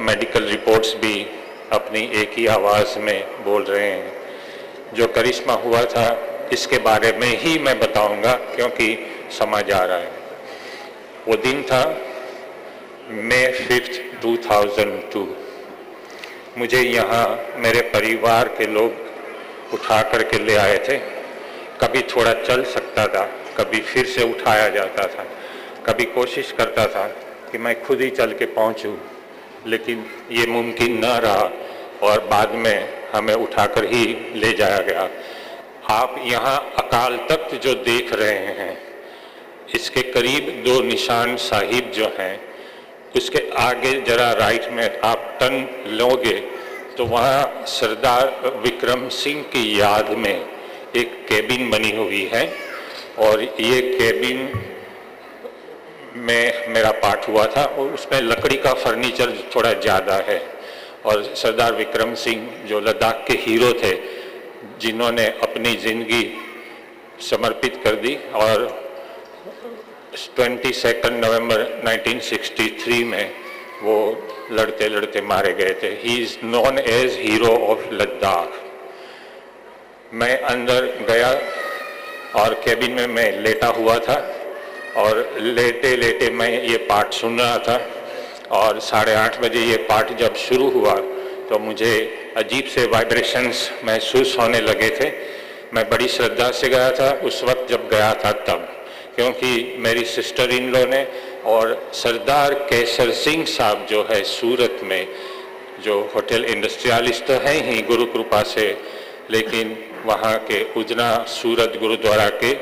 Medical reports भी अपनी एक ही आवाज़ में बोल रहे हैं। जो करिश्मा हुआ था इसके बारे में ही मैं बताऊंगा क्योंकि समय जा रहा है। वो दिन था मई 5, 2002। मुझे यहाँ मेरे परिवार के लोग उठा करके ले आए थे। कभी थोड़ा चल सकता था, कभी फिर से उठाया जाता था, कभी कोशिश करता था कि मैं खुद ही चल के पहुँचूँ, लेकिन ये मुमकिन न रहा और बाद में हमें उठाकर ही ले जाया गया। आप यहाँ अकाल तख्त जो देख रहे हैं, इसके करीब 2 निशान साहिब जो हैं, उसके आगे जरा राइट में आप टर्न लोगे तो वहाँ सरदार विक्रम सिंह की याद में एक केबिन बनी हुई है और ये केबिन में मेरा पाठ हुआ था और उसमें लकड़ी का फर्नीचर थोड़ा ज़्यादा है। और सरदार विक्रम सिंह जो लद्दाख के हीरो थे, जिन्होंने अपनी ज़िंदगी समर्पित कर दी और 22 नवंबर 1963 में वो लड़ते लड़ते मारे गए थे। He is known as hero of Ladakh. मैं अंदर गया और केबिन में मैं लेटा हुआ था और लेटे लेटे मैं ये पाठ सुन रहा था और 8:30 बजे ये पाठ जब शुरू हुआ तो मुझे अजीब से वाइब्रेशंस महसूस होने लगे थे। मैं बड़ी श्रद्धा से गया था उस वक्त जब गया था तब, क्योंकि मेरी सिस्टर इन लॉ ने और सरदार केसर सिंह साहब जो है सूरत में, जो होटल इंडस्ट्रियलिस्ट तो हैं ही गुरु कृपा से, लेकिन वहाँ के उजना सूरत गुरुद्वारा के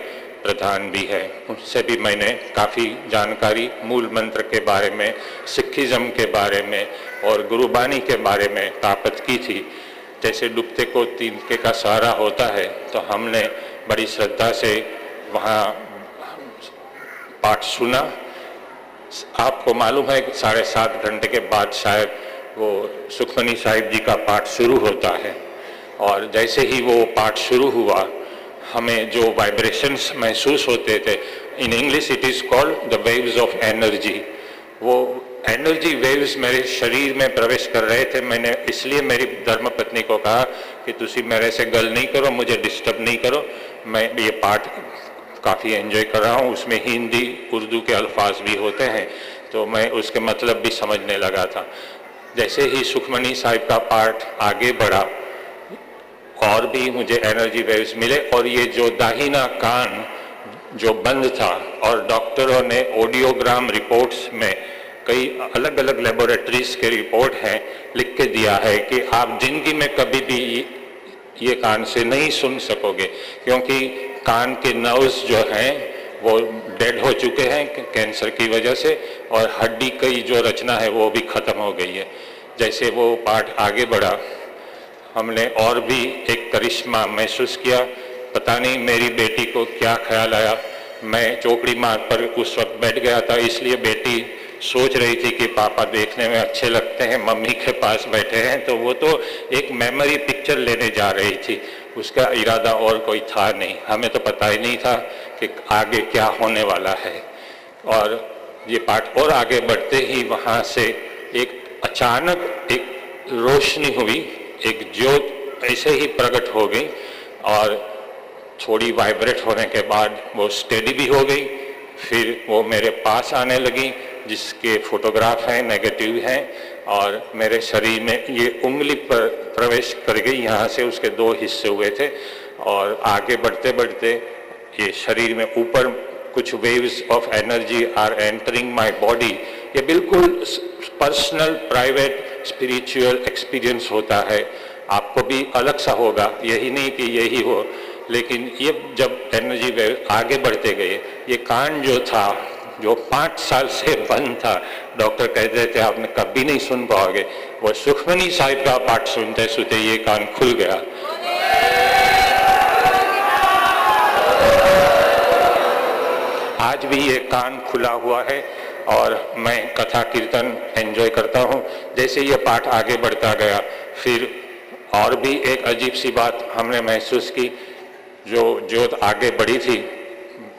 प्रधान भी है, उनसे भी मैंने काफ़ी जानकारी मूल मंत्र के बारे में, सिखिज़्म के बारे में और गुरुबानी के बारे में प्राप्त की थी। जैसे डूबते को तिनके का सहारा होता है, तो हमने बड़ी श्रद्धा से वहाँ पाठ सुना। आपको मालूम है कि 7.5 घंटे के बाद शायद वो सुखमनी साहिब जी का पाठ शुरू होता है और जैसे ही वो पाठ शुरू हुआ हमें जो वाइब्रेशंस महसूस होते थे, in English it is called the waves of energy, वो एनर्जी वेव्स मेरे शरीर में प्रवेश कर रहे थे। मैंने इसलिए मेरी धर्मपत्नी को कहा कि तुसी मेरे से गल नहीं करो, मुझे डिस्टर्ब नहीं करो, मैं ये पाठ काफ़ी एंजॉय कर रहा हूँ। उसमें हिंदी उर्दू के अल्फाज भी होते हैं तो मैं उसके मतलब भी समझने लगा था। जैसे ही सुखमनी साहिब का पाठ आगे बढ़ा और भी मुझे एनर्जी वेव्स मिले और ये जो दाहिना कान जो बंद था और डॉक्टरों ने ऑडियोग्राम रिपोर्ट्स में कई अलग अलग लेबोरेटरीज के रिपोर्ट हैं लिख के दिया है कि आप जिंदगी में कभी भी ये कान से नहीं सुन सकोगे, क्योंकि कान के नर्व्स जो हैं वो डेड हो चुके हैं कैंसर की वजह से और हड्डी की जो रचना है वो भी ख़त्म हो गई है। जैसे वो पाठ आगे बढ़ा हमने और भी एक करिश्मा महसूस किया। पता नहीं मेरी बेटी को क्या ख्याल आया, मैं चौकड़ी मार पर उस वक्त बैठ गया था, इसलिए बेटी सोच रही थी कि पापा देखने में अच्छे लगते हैं, मम्मी के पास बैठे हैं, तो वो तो एक मेमोरी पिक्चर लेने जा रही थी, उसका इरादा और कोई था नहीं। हमें तो पता ही नहीं था कि आगे क्या होने वाला है। और ये पाठ और आगे बढ़ते ही वहाँ से एक अचानक एक रोशनी हुई, एक ज्योत ऐसे ही प्रकट हो गई और थोड़ी वाइब्रेट होने के बाद वो स्टेडी भी हो गई। फिर वो मेरे पास आने लगी, जिसके फोटोग्राफ हैं, नेगेटिव हैं, और मेरे शरीर में ये उंगली पर प्रवेश कर गई, यहाँ से उसके 2 हिस्से हुए थे और आगे बढ़ते बढ़ते ये शरीर में ऊपर कुछ waves of energy are entering my body. ये बिल्कुल पर्सनल प्राइवेट स्पिरिचुअल एक्सपीरियंस होता है, आपको भी अलग सा होगा, यही नहीं कि यही हो, लेकिन ये जब एनर्जी वेव आगे बढ़ते गए, ये कान जो था जो 5 साल से बंद था, डॉक्टर कहते थे आपने कभी नहीं सुन पाओगे, वो सुखमनी साहिब का पाठ सुनते सुनते ये कान खुल गया। आज भी ये कान खुला हुआ है और मैं कथा कीर्तन एंजॉय करता हूँ। जैसे ये पाठ आगे बढ़ता गया फिर और भी एक अजीब सी बात हमने महसूस की। जो ज्योत आगे बढ़ी थी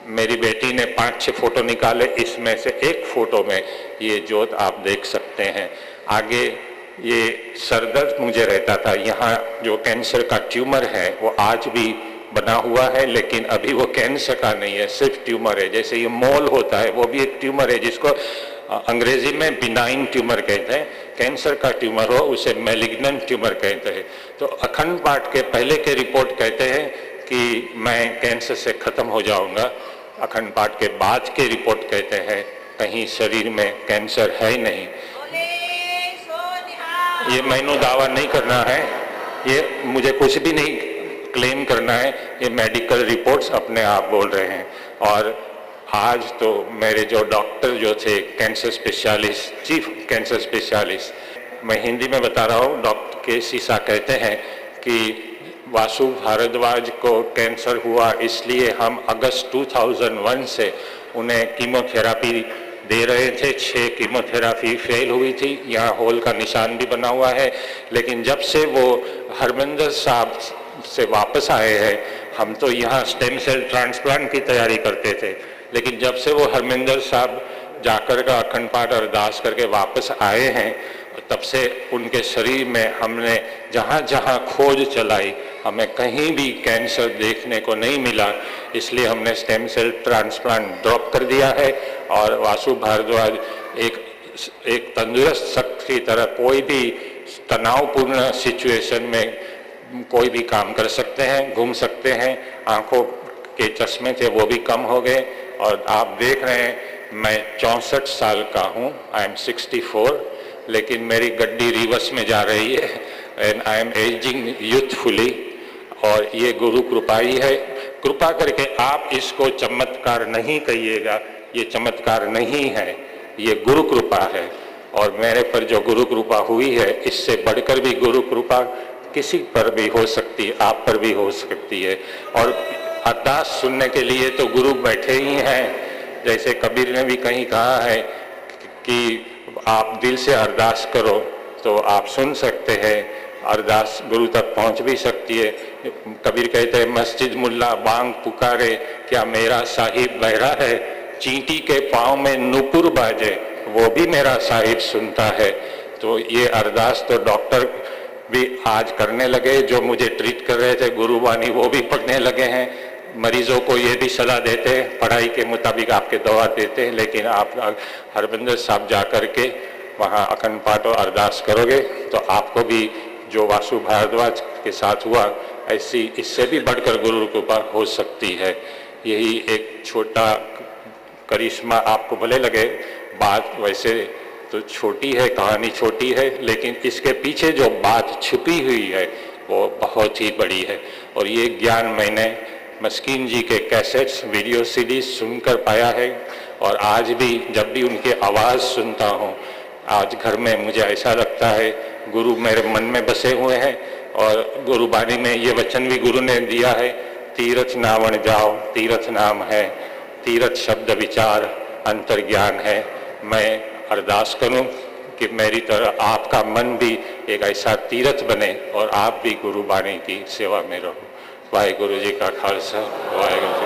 मेरी बेटी ने 5-6 फोटो निकाले, इसमें से एक फोटो में ये जोत आप देख सकते हैं। आगे ये सरदर्द मुझे रहता था, यहाँ जो कैंसर का ट्यूमर है वो आज भी बना हुआ है, लेकिन अभी वो कैंसर का नहीं है, सिर्फ ट्यूमर है। जैसे ये मोल होता है वो भी एक ट्यूमर है, जिसको अंग्रेजी में बिनाइन ट्यूमर कहते हैं। कैंसर का ट्यूमर हो उसे मैलिग्नेंट ट्यूमर कहते हैं। तो अखंड पाठ के पहले के रिपोर्ट कहते हैं कि मैं कैंसर से खत्म हो जाऊंगा। अखंड पाठ के बाद के रिपोर्ट कहते हैं कहीं शरीर में कैंसर है ही नहीं। ये मैंने दावा नहीं करना है, ये मुझे कुछ भी नहीं क्लेम करना है, ये मेडिकल रिपोर्ट्स अपने आप बोल रहे हैं। और आज तो मेरे जो डॉक्टर जो थे cancer specialist, chief cancer specialist, मैं हिंदी में बता रहा हूँ, डॉक्टर के सीसा कहते हैं कि वासु भारद्वाज को कैंसर हुआ इसलिए हम अगस्त 2001 से उन्हें कीमोथेरापी दे रहे थे। 6 कीमोथेरापी फेल हुई थी, यहाँ होल का निशान भी बना हुआ है। लेकिन जब से वो हरमिंदर साहब से वापस आए हैं, हम तो यहाँ स्टेम सेल ट्रांसप्लांट की तैयारी करते थे, लेकिन जब से वो हरमिंदर साहब जाकर का अखंड पाठ अरदास करके वापस आए हैं, तब से उनके शरीर में हमने जहाँ जहाँ खोज चलाई, हमें कहीं भी कैंसर देखने को नहीं मिला। इसलिए हमने स्टेम सेल ट्रांसप्लांट ड्रॉप कर दिया है और वासु भारद्वाज एक तंदुरुस्त शख्स की तरह कोई भी तनावपूर्ण सिचुएशन में कोई भी काम कर सकते हैं, घूम सकते हैं। आंखों के चश्मे थे वो भी कम हो गए। और आप देख रहे हैं मैं 64 साल का हूँ, आई एम 64, लेकिन मेरी गड्डी रिवर्स में जा रही है and I am ageing youthfully. और ये गुरु कृपा ही है। कृपा करके आप इसको चमत्कार नहीं कहिएगा, ये चमत्कार नहीं है, ये गुरु कृपा है। और मेरे पर जो गुरु कृपा हुई है, इससे बढ़कर भी गुरु कृपा किसी पर भी हो सकती है, आप पर भी हो सकती है। और अरदास सुनने के लिए तो गुरु बैठे ही हैं। जैसे कबीर ने भी कहीं कहा है कि आप दिल से अरदास करो तो आप सुन सकते हैं, अरदास गुरु तक पहुंच भी सकती है। कबीर कहते हैं मस्जिद मुल्ला बांग पुकारे, क्या मेरा साहिब बहरा है, चींटी के पाँव में नुपुर बाजे, वो भी मेरा साहिब सुनता है। तो ये अरदास तो डॉक्टर भी आज करने लगे, जो मुझे ट्रीट कर रहे थे गुरुवाणी वो भी पढ़ने लगे हैं। मरीजों को ये भी सलाह देते हैं, पढ़ाई के मुताबिक आपके दवा देते हैं, लेकिन आप हरमिंदर साहब जा कर के वहाँ अखंड पाठ और अरदास करोगे तो आपको भी जो वासु भारद्वाज के साथ हुआ ऐसी इससे भी बढ़कर गुरु कृपा हो सकती है। यही एक छोटा करिश्मा आपको भले लगे, बात वैसे तो छोटी है, कहानी छोटी है, लेकिन इसके पीछे जो बात छुपी हुई है वो बहुत ही बड़ी है। और ये ज्ञान मैंने मस्कीन जी के कैसेट्स, वीडियो सीडीज सुनकर पाया है। और आज भी जब भी उनकी आवाज़ सुनता हूँ, आज घर में मुझे ऐसा लगता है गुरु मेरे मन में बसे हुए हैं। और गुरुबाणी में ये वचन भी गुरु ने दिया है, तीर्थ नावण जाओ, तीर्थ नाम है, तीर्थ शब्द विचार अंतर ज्ञान है। मैं अरदास करूं कि मेरी तरह आपका मन भी एक ऐसा तीर्थ बने और आप भी गुरुबाणी की सेवा में रहो। वाहिगुरु जी का खालसा, वाहिगुरु।